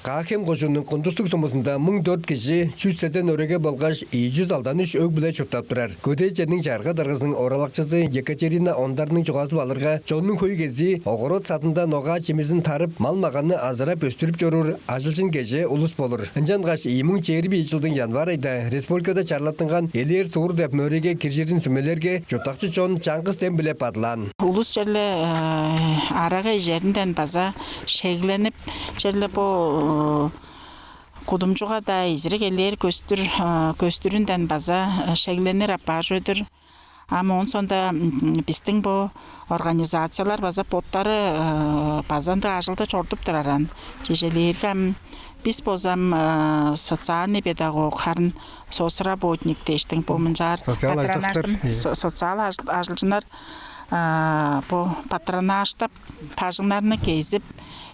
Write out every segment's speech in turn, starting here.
Қақем қожының құндыстық сомасында 1400 кеші 100 өріге болғаш 200 алданыш өг біле чөптап тұрар. Көте жәнің жарғы дарғызының оралақчысы Екатерина ондарының жоғазып алырға жонның көй кезі оғырот сатында ноға чемізін тарып малмағаны азырап өстіріп жөрір ажылшын кеші ұлыс болыр. Інжан ғаш 2020 жылдың январ айда республикада чарлаттынған елер суыр деп мөреге кіржердің сүмелерге жотақчы жон чаңғыз тем біле падылан. Улус жерлі араға жерінден база шегленіп жерлі бұл Кудумчуга да изрегелер көстүрүндөн база шегленер апа жөдүр. Ама он сонда биздин бу организациялар база поттары базанда ажылда чортуп тураран. Жежелерге biz bozam sotsialny pedagog, harın соцработник дештің бұл мұнжар социал ажылжынар бұл патронаждап пажыңларыны кезіп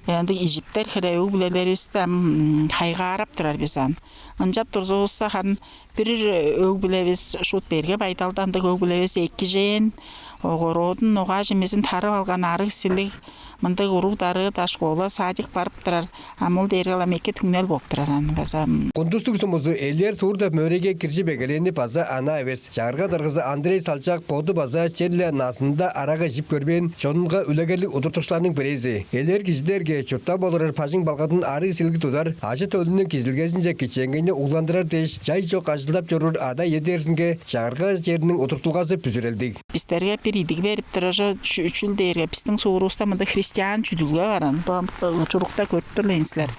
енді ежіптер хіреу білелерістен хайғарап тұрар бізан. Үнжап тұрзы олса харын бір өг білевіз шут берге байталданды өг білевіз екі жейін оғыродын оға жемесін тарып алған арық сілік мынды ғұрудары да школа садик барып тұрар. Амыл дергала меке түңнел боп тұрар. Құндыстық сомызы әлер суырда мөреге кірші бәгелені база ана әвес. Жағырға дарғызы Андрей Салчақ поды база черлі насында араға жіп көрбен жонынға үлегерлік ұдыртықшыларының бірезі. Әлер кешідерге чұртта болырар пажың балғадың ары селгі тудар, ажы төлінің кешілгесінже кеченгені ұландырар деш, жай жоқ ажылдап жүрір ада едерсінге жағырға жерінің ұдыртылғасы пүзірелдік. Біздерге бір идік беріп тұрар, үшіл дерге, біздің соғырыста мұнда христиан чүділге баран, чұрықта көріп тұрлайынсылар.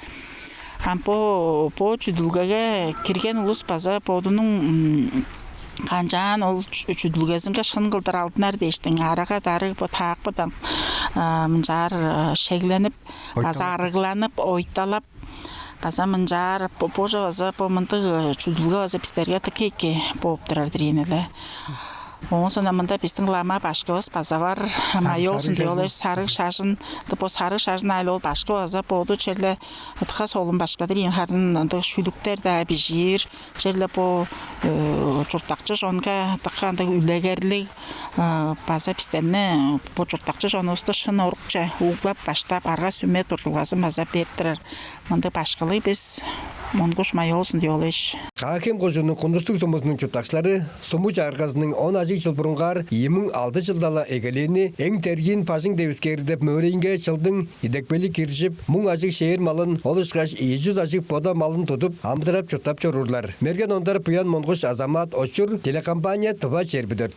По чүділгеге кірген ұлыс база подының қанжан ол чүділгезінге шын қылдар алдынар дейштің. Араға дары тақ бұдан мұнжар шегленіп, база арығыланып, ойталап, база мұнжар пожа база по мұнды чүділге база біздерге тікейке болып тұрар діренілі. Оң сонда мұнда біздің лама башқывыз база бар. Майолсын дейолы сары шашын, по сары шашын айлы ол башқы база болды. Жерлі ұтқа солын башқадыр. Ең қарын шүліктер да бежир. Жерлі по жұртақчы жонға таққанды үлегерлік база біздеріне по жұртақчы жоны ұсты шын орықча ұғлап баштап арға сүме тұржылғасын база беріптірір. Мұнда башқылы біз Монгуш майолсын дейолыш. Қақем қожының құндыстық сомасының чөттақшылары сому жарғазының 10 ажик жыл бұрынғар 2006 жылдала егелені ең тәрген пажың девіскердіп мөрейінге жылдың едекпелі керішіп, мұң ажик шейір малын, ол үшқаш 200 ажик пода малын тұтып, амдырап чөттап жорырлар. Мерген ондар Пуян Монгуш Азамат Очур телекомпания тұба чербідірді.